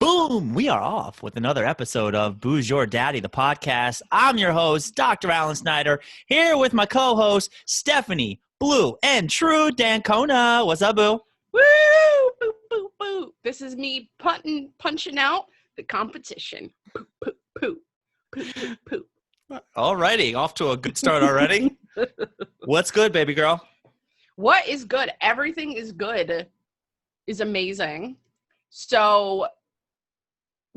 Boom! We are off with another episode of Booze Your Daddy, the podcast. I'm your host, Dr. Alan Snyder, here with my co-host, Stephanie, Blue, and True Dancona. What's up, Boo? Woo! Boo, boo, boo. This is me punching out the competition. Poo, poo, poo. Poo, poo, poo. Alrighty, off to a good start already. What's good, baby girl? What is good? Everything is good. Is amazing. So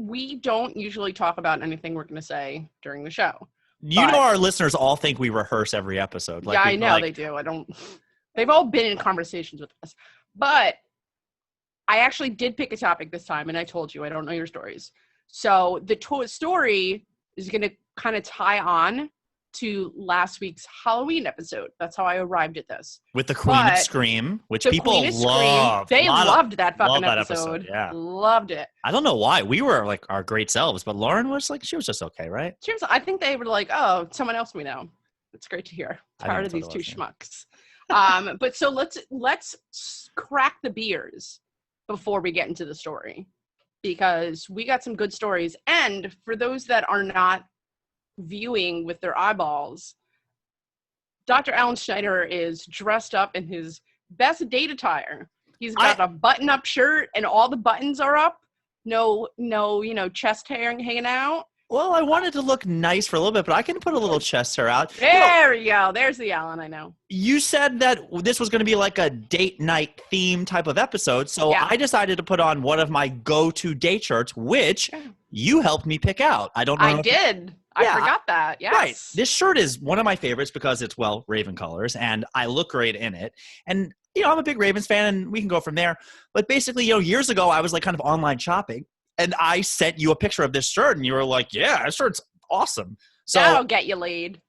we don't usually talk about anything we're going to say during the show. You know our listeners all think we rehearse every episode. Yeah, I know they do. They've all been in conversations with us. But I actually did pick a topic this time, and I told you I don't know your stories. So the story is going to kind of tie on to last week's Halloween episode. That's how I arrived at this. With the Queen of Scream, which people love. They loved that fucking episode. Yeah. Loved it. I don't know why. We were like our great selves, but Lauren was like, she was just okay, right? I think they were like, oh, someone else we know. It's great to hear. Tired of these two schmucks. But so let's crack the beers before we get into the story, because we got some good stories. And for those that are not viewing with their eyeballs, Dr. Alan Schneider is dressed up in his best date attire. He's got a button-up shirt, and all the buttons are up. No, chest hair hanging out. Well, I wanted to look nice for a little bit, but I can put a little chest hair out. There we go. There's the Alan I know. You said that this was going to be like a date night theme type of episode, so yeah. I decided to put on one of my go-to date shirts, which you helped me pick out. I don't know. I did. I forgot that. Yes. Right. This shirt is one of my favorites because it's, Raven colors, and I look great in it. And, I'm a big Ravens fan, and we can go from there. But basically, years ago, I was like kind of online shopping, and I sent you a picture of this shirt, and you were like, yeah, this shirt's awesome. So that'll get you laid.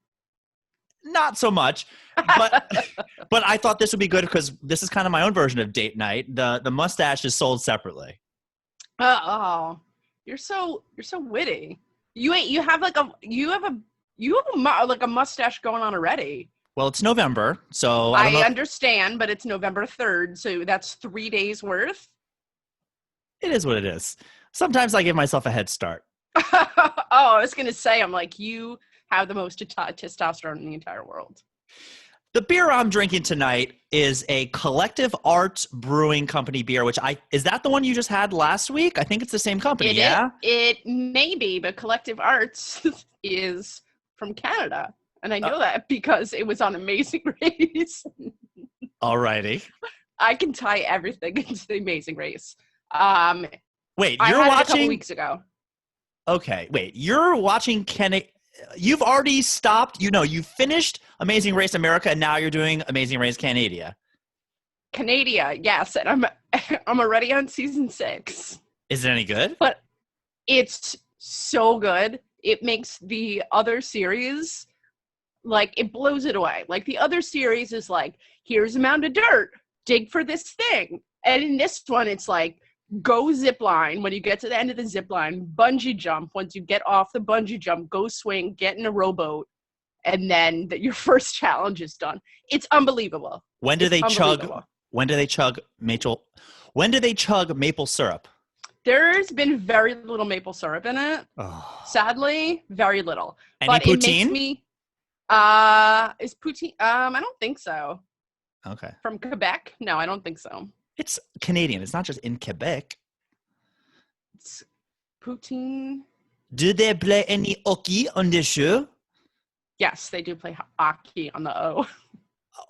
Not so much, but but I thought this would be good because this is kind of my own version of date night. The mustache is sold separately. Oh, you're so witty. You have a mustache going on already. Well, it's November, so I understand, but it's November 3rd, so that's 3 days worth. It is what it is. Sometimes I give myself a head start. I was going to say, I'm like, you have the most testosterone in the entire world. The beer I'm drinking tonight is a Collective Arts Brewing Company beer, is that the one you just had last week? I think it's the same company, It may be, but Collective Arts is from Canada. And I know that because it was on Amazing Race. Alrighty. I can tie everything into the Amazing Race. Wait, you're watching it a couple weeks ago. Okay, wait, you're watching You've already stopped. You finished Amazing Race America, and now you're doing Amazing Race Canada. Yes, and I'm already on season 6. Is it any good? But it's so good. It makes the other series, it blows it away. Like, the other series is like, here's a mound of dirt, dig for this thing. And in this one, it's like, go zip line. When you get to the end of the zip line, bungee jump. Once you get off the bungee jump, go swing, get in a rowboat, and then your first challenge is done. It's unbelievable. When do they chug maple syrup? There's been very little maple syrup in it. Oh. Sadly, very little. Any poutine? It makes me is poutine I don't think so. Okay. From Quebec? No, I don't think so. It's Canadian. It's not just in Quebec. It's poutine. Do they play any hockey on the show? Yes, they do play hockey on the O.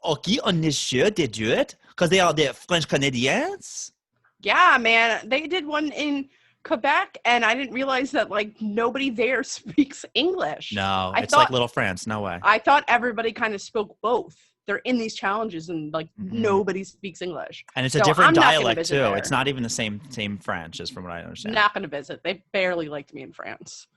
Hockey on the show, they do it? Because they are the French Canadians? Yeah, man. They did one in Quebec, and I didn't realize that, nobody there speaks English. No, it's like Little France. No way. I thought everybody kind of spoke both. They're in these challenges, and nobody speaks English. And it's a different dialect too. There. It's not even the same French, as from what I understand. Not going to visit. They barely liked me in France.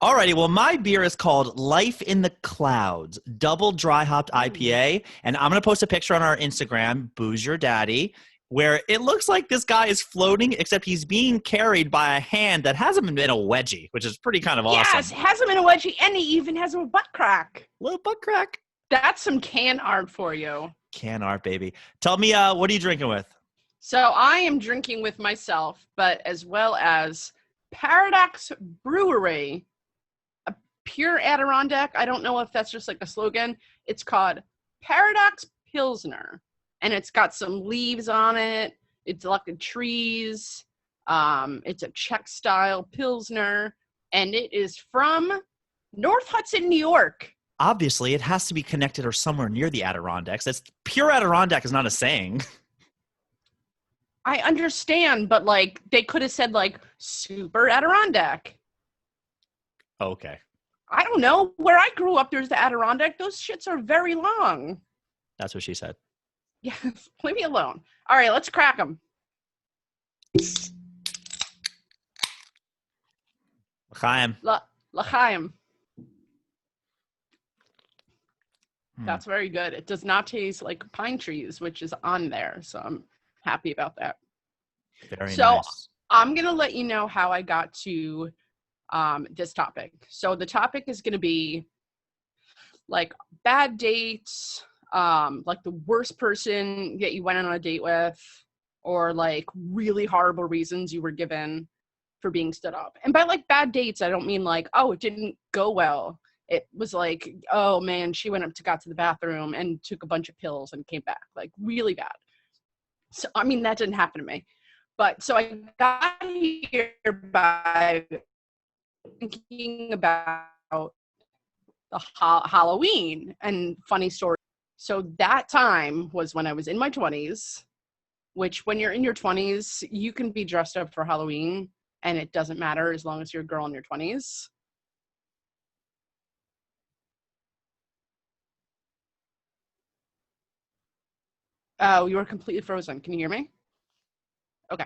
Alrighty, well, my beer is called Life in the Clouds, double dry hopped IPA, and I'm going to post a picture on our Instagram, Booze Your Daddy, where it looks like this guy is floating, except he's being carried by a hand that has him in a wedgie, which is pretty kind of awesome. Yes, has him in a wedgie, and he even has a butt crack. Little butt crack. That's some can art for you. Can art, baby. Tell me, what are you drinking with? So I am drinking with myself, but as well as Paradox Brewery, a pure Adirondack. I don't know if that's just like a slogan. It's called Paradox Pilsner, and it's got some leaves on it. It's like the trees. It's a Czech style Pilsner, and it is from North Hudson, New York. Obviously, it has to be connected or somewhere near the Adirondacks. That's pure Adirondack is not a saying. I understand, but like they could have said like super Adirondack. Okay. I don't know. Where I grew up, there's the Adirondack. Those shits are very long. That's what she said. Yeah, leave me alone. All right, let's crack them. L'chaim. L'chaim. That's very good. It does not taste like pine trees, which is on there. So I'm happy about that. Very so nice. I'm going to let you know how I got to this topic. So the topic is going to be like bad dates, like the worst person that you went on a date with, or like really horrible reasons you were given for being stood up. And by like bad dates, I don't mean like, oh, it didn't go well. It was like, oh man, she got to the bathroom and took a bunch of pills and came back, like really bad. So, I mean, that didn't happen to me. But so I got here by thinking about the Halloween and funny story. So that time was when I was in my 20s, which when you're in your 20s, you can be dressed up for Halloween and it doesn't matter as long as you're a girl in your 20s. Oh, you were completely frozen. Can you hear me? Okay.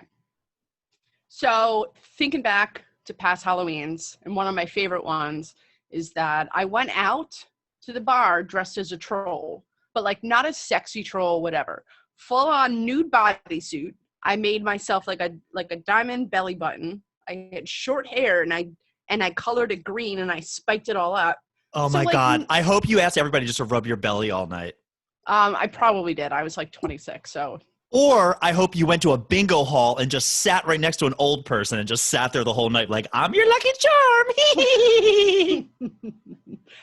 So thinking back to past Halloweens, and one of my favorite ones is that I went out to the bar dressed as a troll, but like not a sexy troll, whatever. Full on nude bodysuit. I made myself like a diamond belly button. I had short hair and I colored it green and I spiked it all up. Oh So my like, God. I hope you asked everybody just to rub your belly all night. I probably did. I was like 26, so. Or I hope you went to a bingo hall and just sat right next to an old person and just sat there the whole night like, I'm your lucky charm.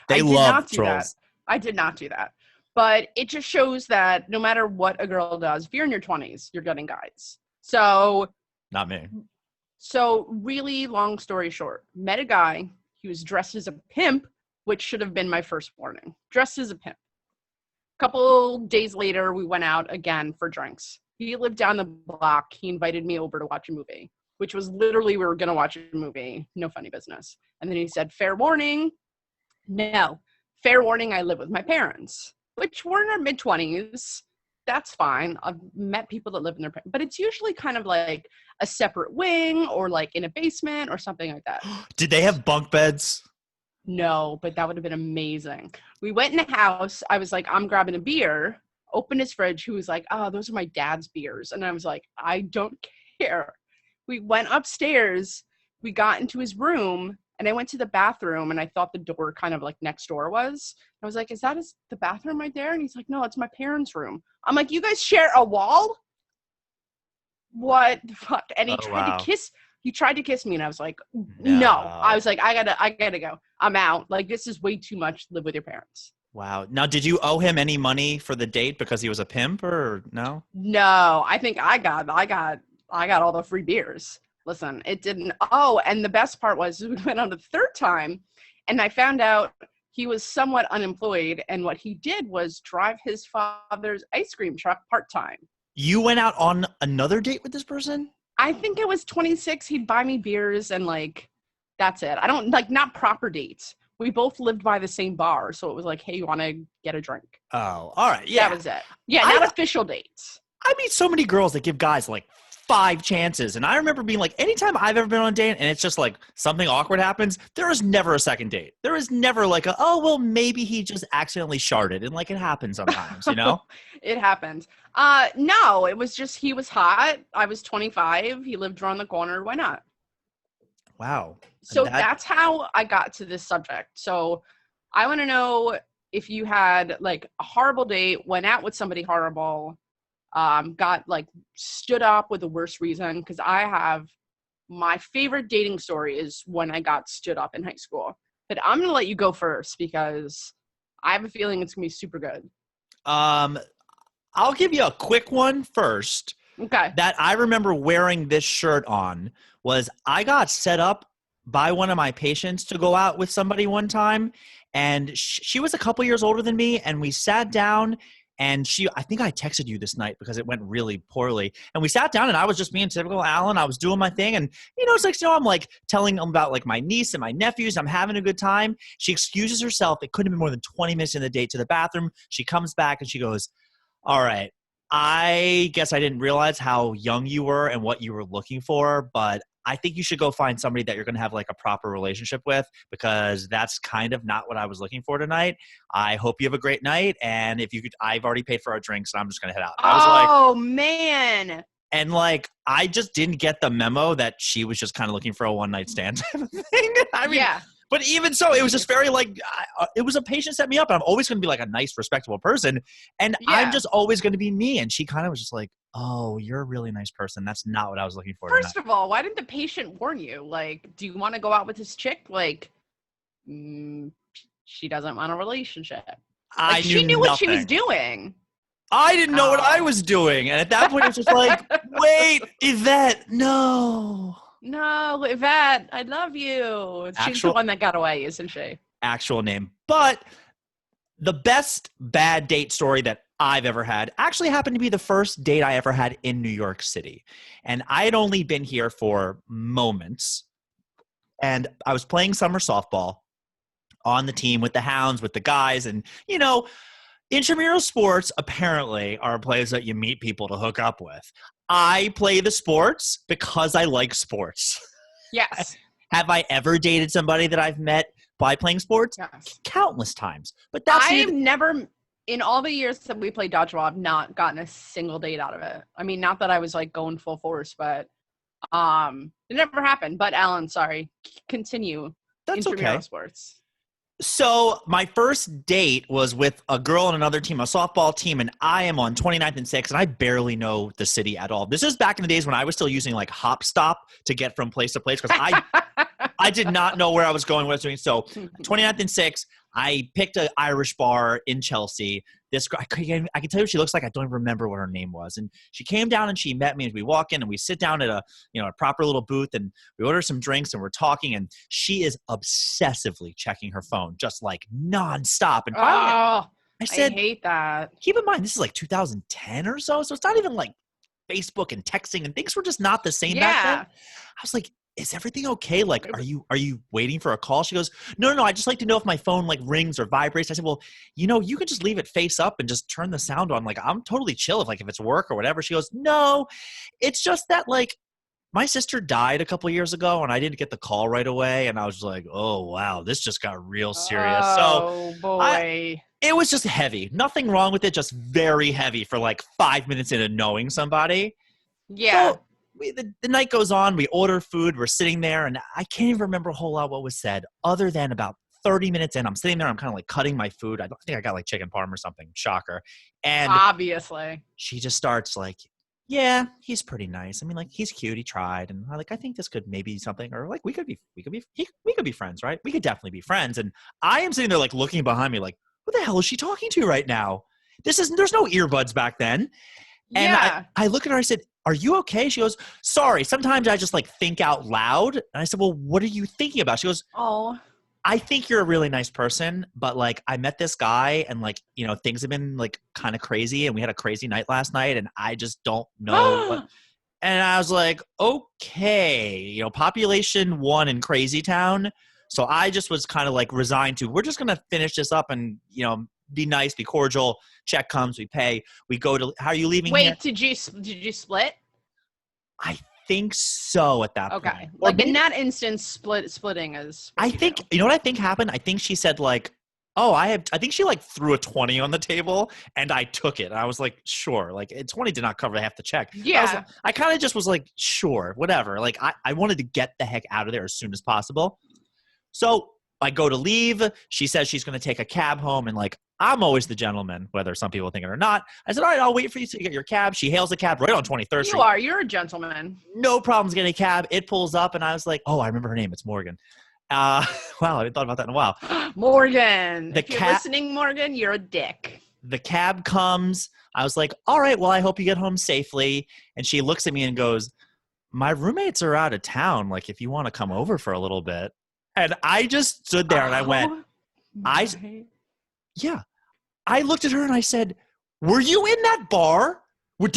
They love trolls. I did not do that. But it just shows that no matter what a girl does, if you're in your 20s, you're getting guys. So. Not me. So really long story short, met a guy. He was dressed as a pimp, which should have been my first warning. Dressed as a pimp. Couple days later, we went out again for drinks. He lived down the block. He invited me over to watch a movie, which was literally, we were going to watch a movie. No funny business. And then he said, fair warning. No. Fair warning, I live with my parents, which we're in our mid-20s. That's fine. I've met people that live in their parents, but it's usually kind of like a separate wing or like in a basement or something like that. Did they have bunk beds? No, but that would have been amazing. We went in the house. I was like, I'm grabbing a beer. Opened his fridge. He was like, oh, those are my dad's beers. And I was like, I don't care. We went upstairs. We got into his room and I went to the bathroom and I thought the door kind of like next door was. I was like, is that the bathroom right there? And he's like, no, it's my parents' room. I'm like, you guys share a wall? What the fuck? And he tried to kiss. He tried to kiss me and I was like, no. I was like, I gotta go. I'm out. Like, this is way too much to live with your parents. Wow. Now, did you owe him any money for the date because he was a pimp or no? No, I think I got all the free beers. Listen, it didn't. Oh, and the best part was we went on the third time and I found out he was somewhat unemployed. And what he did was drive his father's ice cream truck part-time. You went out on another date with this person? I think it was 26. He'd buy me beers and like, that's it. I don't like not proper dates. We both lived by the same bar. So it was like, hey, you want to get a drink? Oh, all right. Yeah. That was it. Yeah. Not official dates. I meet so many girls that give guys like 5 chances. And I remember being like, anytime I've ever been on a date and it's just like something awkward happens, there is never a second date. There is never like oh, well, maybe he just accidentally sharted. And like it happens sometimes, you know? It happened. No, it was just, he was hot. I was 25. He lived around the corner. Why not? Wow. So that's how I got to this subject. So I want to know if you had like a horrible date, went out with somebody horrible, got like stood up with the worst reason, because I have my favorite dating story is when I got stood up in high school. But I'm going to let you go first because I have a feeling it's going to be super good. I'll give you a quick one first. Okay. That I remember wearing this shirt on was I got set up by one of my patients to go out with somebody one time. And she was a couple years older than me. And we sat down and I think I texted you this night because it went really poorly. And we sat down and I was just being typical Alan. I was doing my thing. And, it's like, I'm like telling them about like my niece and my nephews. I'm having a good time. She excuses herself. It couldn't have been more than 20 minutes in the date to the bathroom. She comes back and she goes, all right, I guess I didn't realize how young you were and what you were looking for, but I think you should go find somebody that you're going to have like a proper relationship with, because that's kind of not what I was looking for tonight. I hope you have a great night. And if you could, I've already paid for our drinks and I'm just going to head out. I was like, oh man. And like, I just didn't get the memo that she was just kind of looking for a one night stand type of thing. I mean, yeah. But even so, it was just very like, it was a patient set me up. And I'm always going to be like a nice, respectable person. And I'm just always going to be me. And she kind of was just like, oh, you're a really nice person. That's not what I was looking for. First of all, why didn't the patient warn you? Like, do you want to go out with this chick? Like, she doesn't want a relationship. Like, she knew what she was doing. I didn't know what I was doing. And at that point, it was just like, wait, Yvette, no. No, Yvette, I love you. She's the one that got away, isn't she? Actual name. But the best bad date story that I've ever had actually happened to be the first date I ever had in New York City. And I had only been here for moments. And I was playing summer softball on the team with the Hounds, with the guys. And, intramural sports apparently are a place that you meet people to hook up with. I play the sports because I like sports. Yes. Have I ever dated somebody that I've met by playing sports? Yes. Countless times. But I've never, in all the years that we played dodgeball, I've not gotten a single date out of it. I mean, not that I was like going full force, but it never happened. But Alan, sorry, continue. That's intramural okay. Sports. So my first date was with a girl on another team, a softball team, and I am on 29th and 6th, and I barely know the city at all. This is back in the days when I was still using like Hop Stop to get from place to place, because I did not know where I was going, what I was doing. So 29th and 6th, I picked an Irish bar in Chelsea. This girl, I can tell you what she looks like. I don't even remember what her name was. And she came down and she met me, and we walk in and we sit down at a proper little booth and we order some drinks and we're talking, and she is obsessively checking her phone, just like nonstop. And finally, I said, I hate that. Keep in mind, this is like 2010 or so. So it's not even like Facebook and texting, and things were just not the same back then. I was like, is everything okay? Like, are you waiting for a call? She goes, no. I just like to know if my phone like rings or vibrates. I said, well, you could just leave it face up and just turn the sound on. Like, I'm totally chill if it's work or whatever. She goes, no, it's just that like my sister died a couple years ago and I didn't get the call right away. And I was like, oh wow, this just got real serious. Oh boy. It was just heavy. Nothing wrong with it. Just very heavy for like 5 minutes into knowing somebody. Yeah. So, the night goes on, we order food, we're sitting there, and I can't even remember a whole lot what was said, other than about 30 minutes in, I'm sitting there, I'm kind of like cutting my food. I don't think I got like chicken parm or something. Shocker. And obviously she just starts like, yeah, he's pretty nice. I mean, like, he's cute. He tried. And I think this could maybe be something, or like, we could be friends, right? We could definitely be friends. And I am sitting there like looking behind me, like, who the hell is she talking to right now? There's no earbuds back then. And I look at her, I said, are you okay? She goes, sorry, sometimes I just like think out loud. And I said, well, what are you thinking about? She goes, oh, I think you're a really nice person, but like I met this guy and like, things have been like kind of crazy and we had a crazy night last night and I just don't know what. And I was like, okay, population 1 in Crazy Town. So I just was kind of like resigned to, we're just going to finish this up and, be nice, be cordial. Check comes, we pay. We go to, how are you leaving here? Wait, did you split? I think so at that point. Okay. Like in that instance, splitting is. I think, what I think happened? I think she said like, oh, I think she like threw a 20 on the table and I took it. And I was like, sure. Like 20 did not cover half the check. Yeah. I kind of just was like, sure, whatever. Like I wanted to get the heck out of there as soon as possible. So I go to leave. She says she's going to take a cab home and like, I'm always the gentleman, whether some people think it or not. I said, all right, I'll wait for you to get your cab. She hails a cab right on 23rd Street. You're a gentleman. No problems getting a cab. It pulls up, and I was like, oh, I remember her name. It's Morgan. Wow, I haven't thought about that in a while. Morgan. If you're listening, Morgan, you're a dick. The cab comes. I was like, all right, well, I hope you get home safely. And she looks at me and goes, my roommates are out of town. Like, if you want to come over for a little bit. And I just stood there and I went, yeah. I looked at her and I said, were you in that bar? Were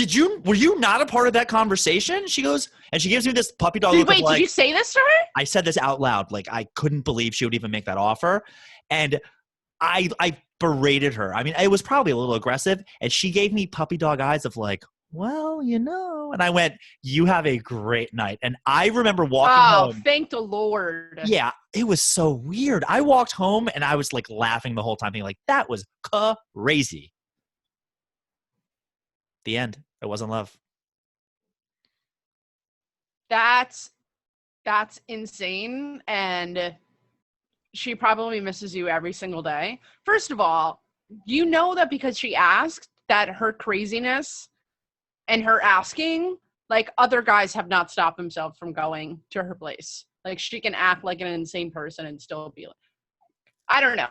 you not a part of that conversation? She goes, and she gives me this puppy dog look. Wait, did you say this to her? I said this out loud. Like, I couldn't believe she would even make that offer. And I berated her. I mean, it was probably a little aggressive. And she gave me puppy dog eyes of like, well, and I went, you have a great night. And I remember walking home. Oh, thank the Lord. Yeah, it was so weird. I walked home and I was like laughing the whole time, being like, that was crazy. The end. It wasn't love. That's insane. And she probably misses you every single day. First of all, you know that because she asked, that her craziness and her asking, like, other guys have not stopped themselves from going to her place. Like, she can act like an insane person and still be like, I don't know.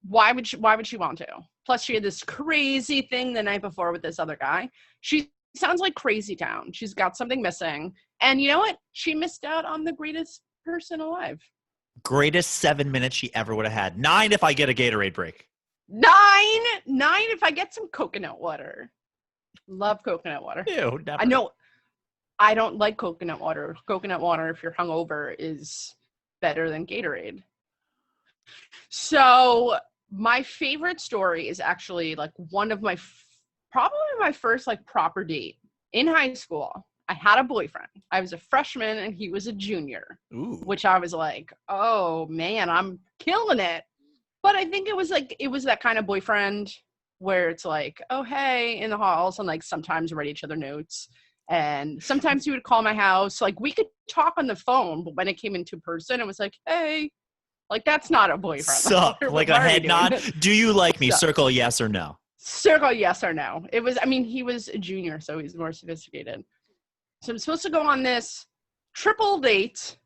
Why would she want to? Plus, she had this crazy thing the night before with this other guy. She sounds like Crazy Town. She's got something missing. And you know what? She missed out on the greatest person alive. Greatest 7 minutes she ever would have had. 9 if I get a Gatorade break. 9 if I get some coconut water. Love coconut water. Ew, never. I know. I don't like coconut water. Coconut water, if you're hungover, is better than Gatorade. So my favorite story is actually like one of probably my first like proper date in high school. I had a boyfriend. I was a freshman and he was a junior. Ooh. Which I was like, oh man, I'm killing it. But I think it was that kind of boyfriend where it's like, oh, hey, in the halls, and like sometimes write each other notes. And sometimes he would call my house. Like, we could talk on the phone, but when it came into person, it was like, hey, like, that's not a boyfriend. Sup, like a head nod. Do you like me? Circle yes or no. Circle yes or no. It was, I mean, he was a junior, so he's more sophisticated. So I'm supposed to go on this triple date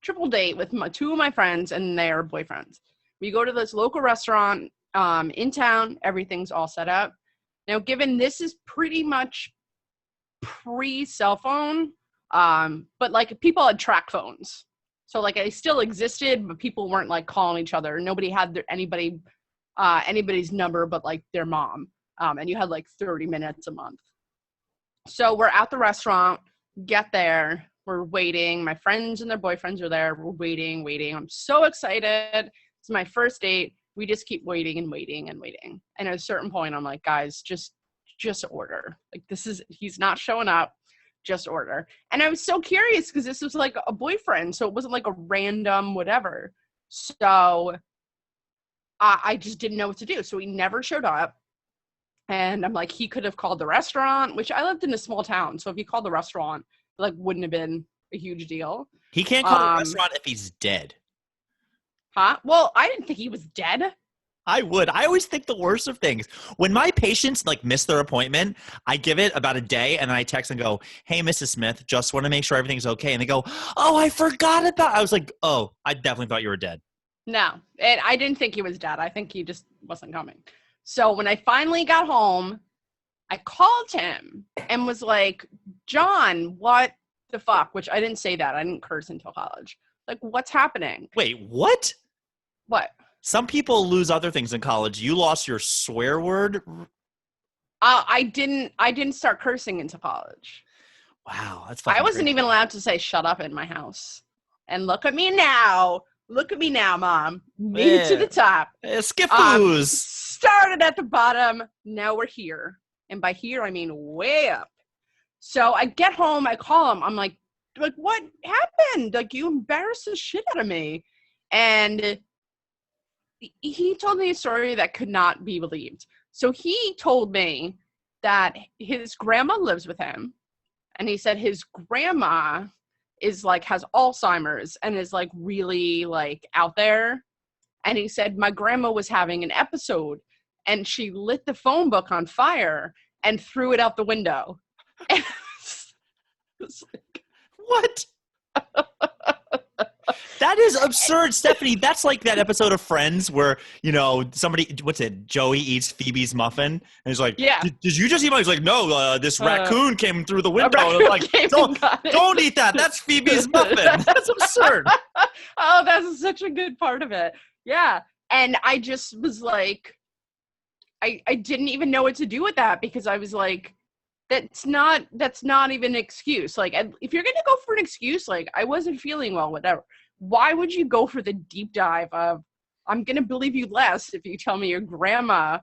with two of my friends and their boyfriends. We go to this local restaurant in town. Everything's all set up. Now, given this is pretty much pre-cell phone, but like people had track phones. So like they still existed, but people weren't like calling each other. Nobody had anybody's number but like their mom. And you had like 30 minutes a month. So we're at the restaurant, get there, we're waiting. My friends and their boyfriends are there. We're waiting. I'm so excited. It's my first date. We just keep waiting. And at a certain point, I'm like, guys, just order. Like, he's not showing up. Just order. And I was so curious because this was like a boyfriend. So it wasn't like a random whatever. So I just didn't know what to do. So he never showed up. And I'm like, he could have called the restaurant, which I lived in a small town. So if he called the restaurant, like, wouldn't have been a huge deal. He can't call the restaurant if he's dead. Huh? Well, I didn't think he was dead. I would. I always think the worst of things. When my patients like miss their appointment, I give it about a day and then I text and go, hey, Mrs. Smith, just want to make sure everything's okay. And they go, oh, I forgot about it. I was like, oh, I definitely thought you were dead. No, I didn't think he was dead. I think he just wasn't coming. So when I finally got home, I called him and was like, John, what the fuck? Which I didn't say that. I didn't curse until college. Like, what's happening? Wait, what? What? Some people lose other things in college. You lost your swear word? I didn't start cursing until college. Wow, that's fucking I wasn't crazy. even allowed to say shut up in my house. And look at me now. Look at me now, Mom. Made it to the top. Skiffles. Started at the bottom. Now we're here. And by here, I mean way up. So I get home. I call him. I'm like, what happened? Like, you embarrassed the shit out of me. And he told me a story that could not be believed. So he told me that his grandma lives with him. And he said his grandma is like, has Alzheimer's and is like really like out there. And he said, my grandma was having an episode and she lit the phone book on fire and threw it out the window. And it's like, what? That is absurd, Stephanie. That's like that episode of Friends where, somebody, what's it, Joey eats Phoebe's muffin. And he's like, yeah. Did you just eat mine? He's like, no, this raccoon came through the window. And I'm like, don't eat that. That's Phoebe's muffin. That's absurd. Oh, that's such a good part of it. Yeah. And I just was like, I didn't even know what to do with that, because I was like, that's not even an excuse. Like, if you're going to go for an excuse, like, I wasn't feeling well, whatever. Why would you go for the deep dive of, I'm going to believe you less if you tell me your grandma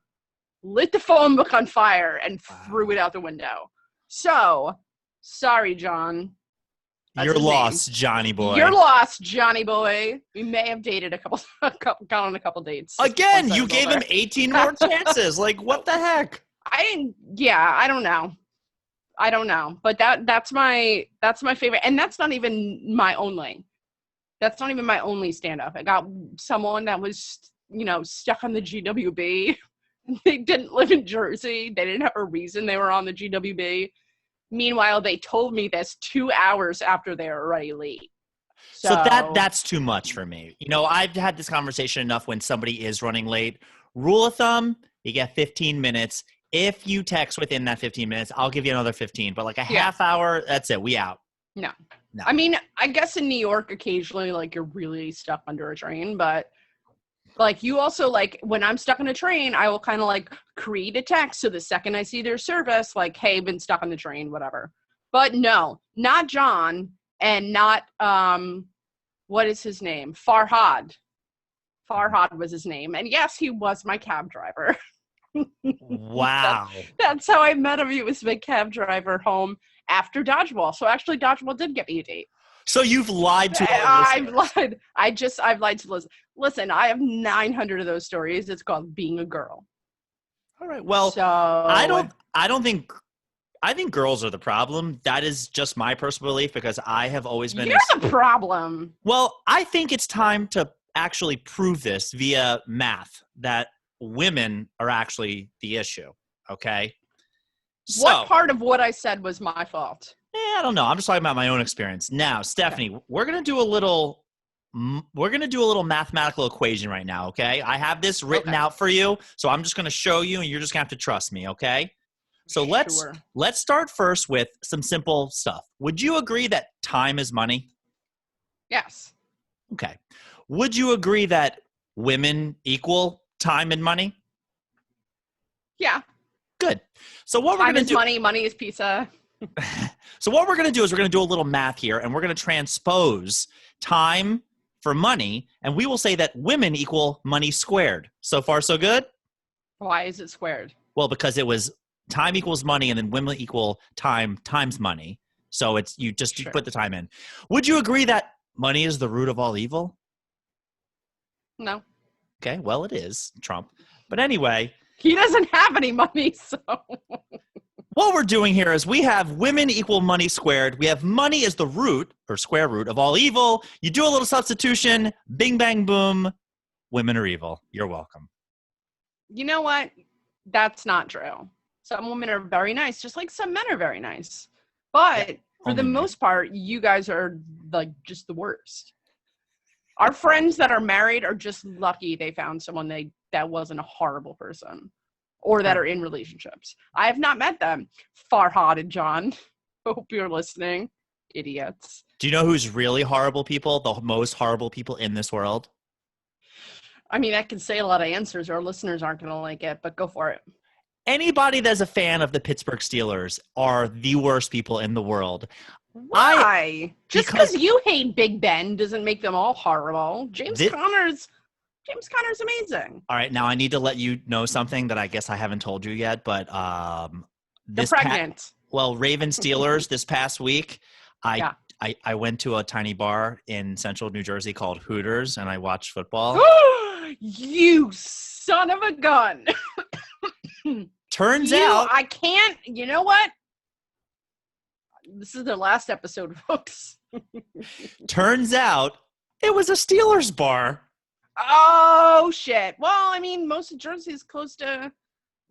lit the phone book on fire and threw it out the window? So, sorry, John. You're lost, Johnny boy. You're lost, Johnny boy. We may have dated gone on a couple dates. Again, you gave him 18 more chances. Like, what the heck? I don't know. But that's my favorite. And that's not even my only. That's not even my only stand-up. I got someone that was, stuck on the GWB. They didn't live in Jersey. They didn't have a reason they were on the GWB. Meanwhile, they told me this 2 hours after they were already late. So that's too much for me. I've had this conversation enough when somebody is running late. Rule of thumb, you get 15 minutes. If you text within that 15 minutes, I'll give you another 15. But like a half hour, that's it. We out. No. I mean, I guess in New York, occasionally, like, you're really stuck under a train. But, like, you also, like, when I'm stuck on a train, I will kind of, like, create a text. So the second I see their service, like, hey, been stuck on the train, whatever. But no, not John, and not, what is his name? Farhad. Farhad was his name. And yes, he was my cab driver. Wow. That's how I met him. He was my cab driver home after Dodgeball. So actually, Dodgeball did get me a date. So you've lied to I've lied. I've lied to Liz. Listen, I have 900 of those stories. It's called being a girl. All right. Well, so, I think girls are the problem. That is just my personal belief, because I have always been. You're the problem. Well, I think it's time to actually prove this via math, that women are actually the issue. Okay. What part of what I said was my fault? I don't know. I'm just talking about my own experience. Now, Stephanie, okay. We're gonna do a little mathematical equation right now. Okay. I have this written out for you, so I'm just gonna show you, and you're just gonna have to trust me. Okay. So let's start first with some simple stuff. Would you agree that time is money? Yes. Okay. Would you agree that women equal time and money? Yeah. Good. So what we're going to do— money is pizza. So what we're going to do is we're going to do a little math here, and we're going to transpose time for money, and we will say that women equal money squared. So far, so good? Why is it squared? Well, because it was time equals money, and then women equal time times money. So it's you put the time in. Would you agree that money is the root of all evil? No. Okay, well, it is, Trump. But anyway. He doesn't have any money, so. What we're doing here is we have women equal money squared. We have money as the root or square root of all evil. You do a little substitution, bing, bang, boom. Women are evil. You're welcome. You know what? That's not true. Some women are very nice, just like some men are very nice. But for the most part, you guys are like just the worst. Our friends that are married are just lucky they found someone that wasn't a horrible person, or that are in relationships. I have not met them. Farhad and John. Hope you're listening. Idiots. Do you know who's really horrible people? The most horrible people in this world? I mean, I can say a lot of answers. Our listeners aren't going to like it, but go for it. Anybody that's a fan of the Pittsburgh Steelers are the worst people in the world. Why? Just because you hate Big Ben doesn't make them all horrible. James Conner's amazing. All right, now I need to let you know something that I guess I haven't told you yet, but they're pregnant. Raven Steelers this past week, I went to a tiny bar in central New Jersey called Hooters, and I watched football. You son of a gun. Turns out I can't. You know what? This is their last episode, folks. Turns out it was a Steelers bar. Oh shit. Well, I mean, most of Jersey is close to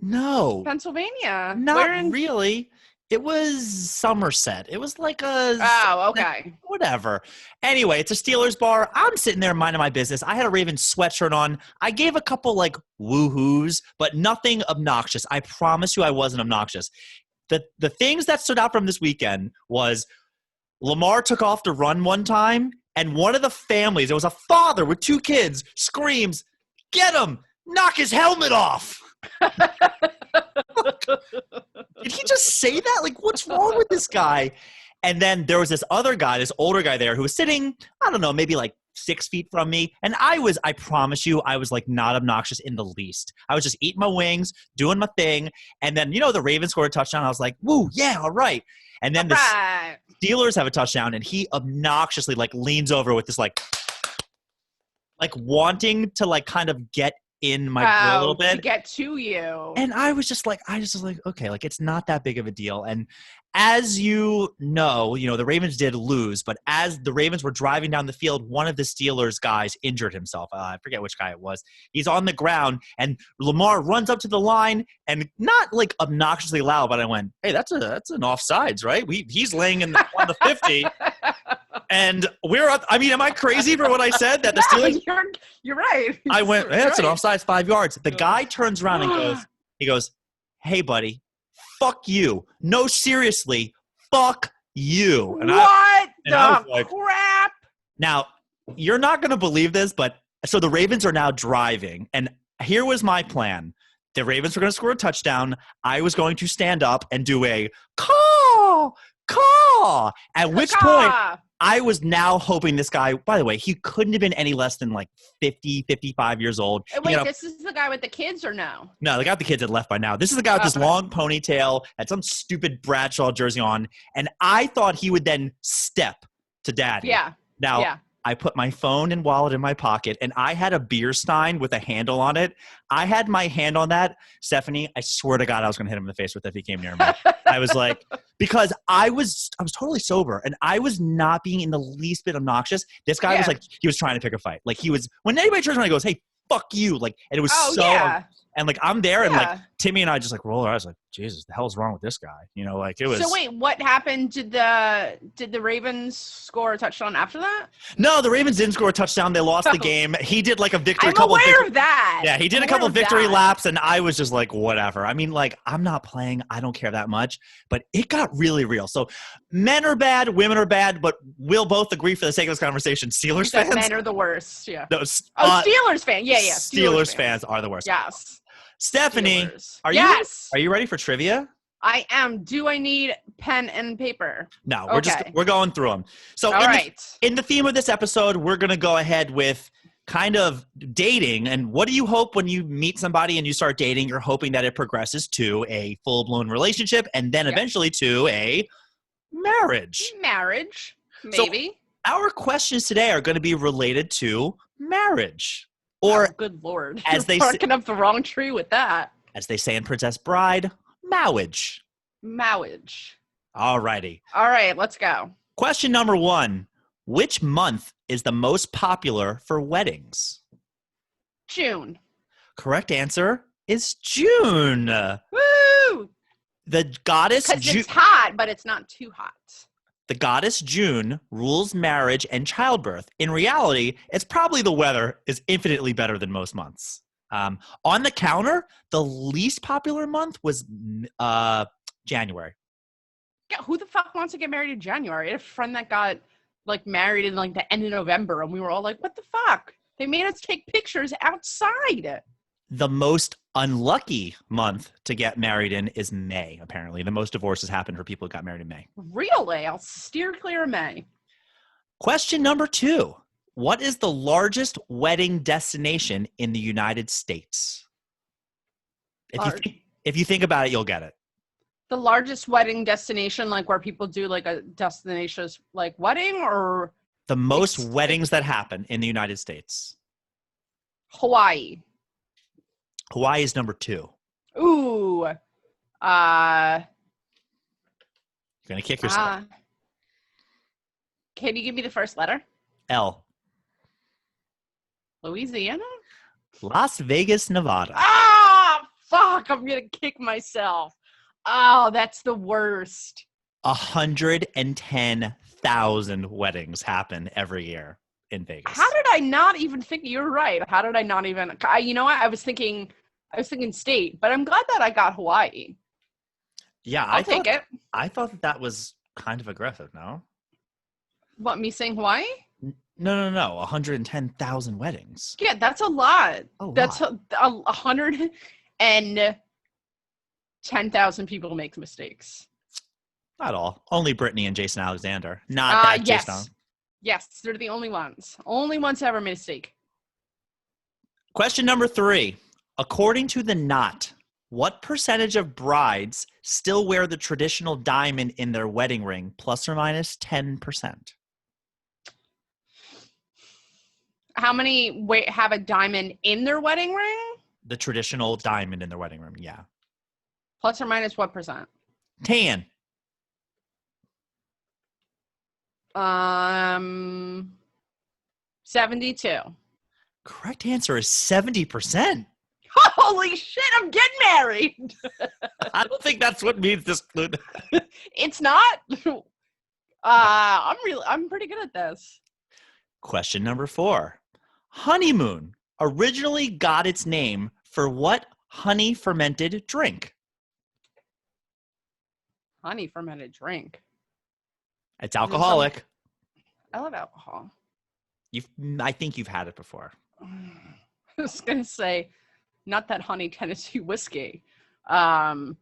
No, Pennsylvania. not Where in? really. It was Somerset. It was like a Oh, okay. whatever. Anyway, it's a Steelers bar. I'm sitting there minding my business. I had a Ravens sweatshirt on. I gave a couple like woohoos, but nothing obnoxious. I promise you I wasn't obnoxious. The things that stood out from this weekend was Lamar took off to run one time, and one of the families, it was a father with 2 kids, screams, "Get him! Knock his helmet off!" Did he just say that? Like, what's wrong with this guy? And then there was this other guy, this older guy there who was sitting, I don't know, maybe like 6 feet from me. And I promise you, I was like not obnoxious in the least. I was just eating my wings, doing my thing. And then, the Ravens scored a touchdown. I was like, woo, yeah, all right. And then the Steelers have a touchdown, and he obnoxiously like leans over with this like wanting to like kind of get in my grill a little bit to get to you. And I was just like, okay, like it's not that big of a deal. And as you know, the Ravens did lose, but as the Ravens were driving down the field, one of the Steelers guys injured himself. I forget which guy it was. He's on the ground, and Lamar runs up to the line, and not like obnoxiously loud, but I went, hey, that's an offsides, right? He's laying on the 50. And we're up. I mean, am I crazy for what I said? That the Steelers? You're right. I went, hey, that's an offsides 5 yards. The guy turns around and goes, hey, buddy, fuck you. No, seriously, fuck you. And I was like, crap? Now, you're not going to believe this, but so the Ravens are now driving. And here was my plan. The Ravens were going to score a touchdown. I was going to stand up and do a caw, at which point I was now hoping this guy, by the way, he couldn't have been any less than like 50, 55 years old. Wait, this is the guy with the kids or no? No, the guy with the kids had left by now. This is the guy with this long ponytail, had some stupid Bradshaw jersey on, and I thought he would then step to daddy. Yeah. Now, I put my phone and wallet in my pocket, and I had a beer stein with a handle on it. I had my hand on that. Stephanie, I swear to God, I was going to hit him in the face with it if he came near me. I was like, because I was totally sober, and I was not being in the least bit obnoxious. This guy was like, he was trying to pick a fight. Like he was, when anybody turns around and goes, hey, fuck you. Like, and it was and like, I'm there, and like, Timmy and I just like roll our eyes like, Jesus, the hell's wrong with this guy? Like it was. So wait, what happened? Did the Ravens score a touchdown after that? No, the Ravens didn't score a touchdown. They lost the game. He did like a victory. I'm aware of that. Yeah, he did a couple of victory laps, and I was just like, whatever. I mean, like, I'm not playing. I don't care that much. But it got really real. So men are bad, women are bad, but we'll both agree for the sake of this conversation, Steelers fans. Men are the worst. Yeah. No, Steelers fans. Yeah. Steelers fans are the worst. Yes. Stephanie, are you ready for trivia? I am. Do I need pen and paper? No, we're going through them. So in the theme of this episode, we're going to go ahead with kind of dating. And what do you hope when you meet somebody and you start dating? You're hoping that it progresses to a full-blown relationship and then eventually to a marriage. Marriage, maybe. So our questions today are going to be related to marriage. Or, good Lord, as you're barking up the wrong tree with that. As they say in Princess Bride, marriage. Marriage. All righty. All right, let's go. Question number 1. Which month is the most popular for weddings? June. Correct answer is June. Woo! The goddess June. Because it's hot, but it's not too hot. The goddess June rules marriage and childbirth. In reality, it's probably the weather is infinitely better than most months. On the counter, the least popular month was January. Yeah, who the fuck wants to get married in January? I had a friend that got like married in like the end of November, and we were all like, what the fuck? They made us take pictures outside. The most unlucky month to get married in is May, apparently. The most divorces happen for people who got married in May. Really? I'll steer clear of May. Question number 2. What is the largest wedding destination in the United States? If you think about it, you'll get it. The largest wedding destination, like where people do like a destination like wedding, or? The most weddings that happen in the United States. Hawaii. Hawaii is number 2. Ooh. You're going to kick yourself. Can you give me the first letter? L. Louisiana? Las Vegas, Nevada. Ah, fuck! I'm gonna kick myself. Oh, that's the worst. 110,000 weddings happen every year in Vegas. How did I not even think? You're right. How did I not even? You know what? I was thinking state, but I'm glad that I got Hawaii. Yeah, I'll take it. I thought that was kind of aggressive. No. What, me saying Hawaii? No. 110,000 weddings. Yeah, that's a lot. That's lot. 110,000 people make mistakes. Not all. Only Brittany and Jason Alexander. Not that yes. Jason. Yes, they're the only ones. Only ones to ever made a mistake. Question number 3. According to the Knot, what percentage of brides still wear the traditional diamond in their wedding ring, plus or minus 10%? How many have a diamond in their wedding ring? The traditional diamond in their wedding ring, yeah. Plus or minus what percent? 10. 72. Correct answer is 70%. Holy shit, I'm getting married. I don't think that's what means this. It's not? I'm pretty good at this. Question number 4. Honeymoon originally got its name for what honey fermented drink? Honey fermented drink. It's alcoholic. I love alcohol. I think you've had it before. I was going to say, not that honey Tennessee whiskey. I've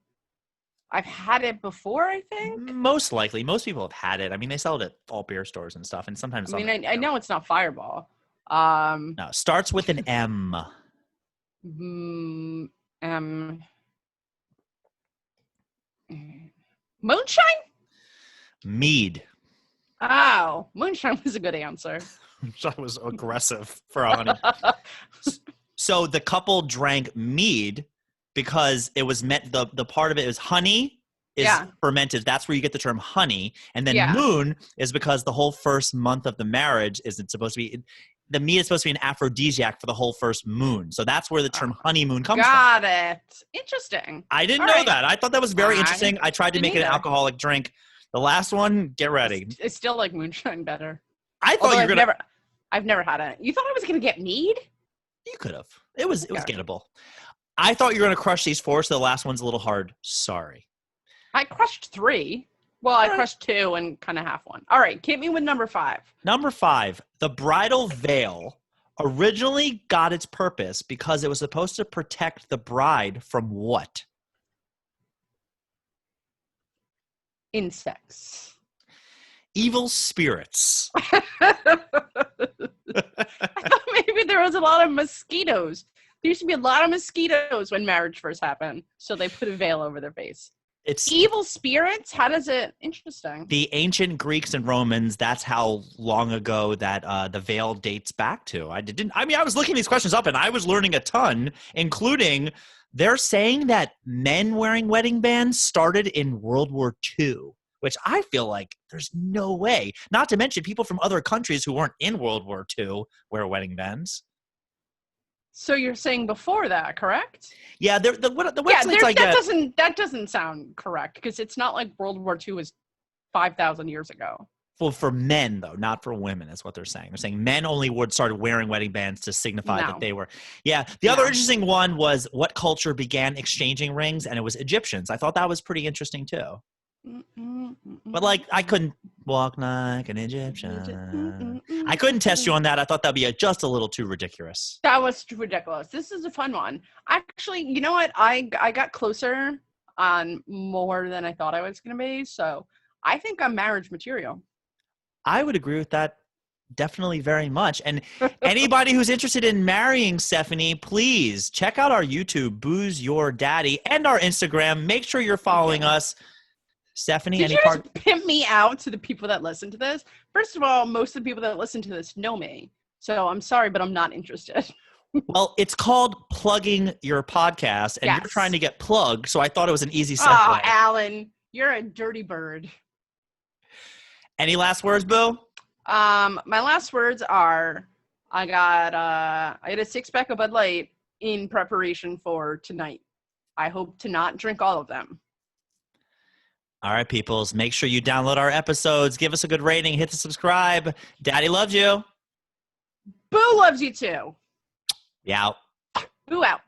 had it before, I think. Most likely. Most people have had it. I mean, they sell it at all beer stores and stuff. And sometimes. I know it's not Fireball. No, starts with an M. Moonshine? Mead. Oh, moonshine was a good answer. That was aggressive for a honey. So the couple drank mead because it was meant, the part of it is honey is fermented. That's where you get the term honey. And then moon is because the whole first month of the marriage isn't supposed to be, the mead is supposed to be an aphrodisiac for the whole first moon. So that's where the term honeymoon comes from. Got it. Interesting. I didn't know that. I thought that was very interesting. I tried to make it an alcoholic drink. The last one, get ready. It's still like moonshine better. I thought you were going to. I've never had it. You thought I was going to get mead? You could have. It was gettable. I thought you were going to crush these 4, so the last one's a little hard. Sorry. I crushed 3. Well, I crushed 2 and kind of half one. All right, hit me with number 5. Number 5, the bridal veil originally got its purpose because it was supposed to protect the bride from what? Insects. Evil spirits. I thought maybe there was a lot of mosquitoes. There used to be a lot of mosquitoes when marriage first happened, so they put a veil over their face. It's evil spirits? How does it? Interesting. The ancient Greeks and Romans, that's how long ago that the veil dates back to. I was looking these questions up and I was learning a ton, including they're saying that men wearing wedding bands started in World War II, which I feel like there's no way. Not to mention people from other countries who weren't in World War II wear wedding bands. So you're saying before that, correct? Yeah, the websites that doesn't sound correct because it's not like World War II was 5,000 years ago. Well, for men though, not for women, is what they're saying. They're saying men only started wearing wedding bands to signify that they were. Yeah, the other interesting one was what culture began exchanging rings, and it was Egyptians. I thought that was pretty interesting too. But like, I couldn't walk like an Egyptian. I couldn't test you on that. I thought that'd be just a little too ridiculous. That was too ridiculous. This is a fun one. Actually, you know what? I got closer on more than I thought I was going to be. So I think I'm marriage material. I would agree with that. Definitely very much. And anybody who's interested in marrying Stephanie, please check out our YouTube, Booze Your Daddy, and our Instagram. Make sure you're following us. Stephanie, Did you just pimp me out to the people that listen to this? First of all, most of the people that listen to this know me. So I'm sorry, but I'm not interested. Well, it's called plugging your podcast, and you're trying to get plugged, so I thought it was an easy segue. Oh, Alan, you're a dirty bird. Any last words, Boo? My last words are, I had a 6-pack of Bud Light in preparation for tonight. I hope to not drink all of them. All right, peoples. Make sure you download our episodes. Give us a good rating. Hit the subscribe. Daddy loves you. Boo loves you too. Yeah. Boo out.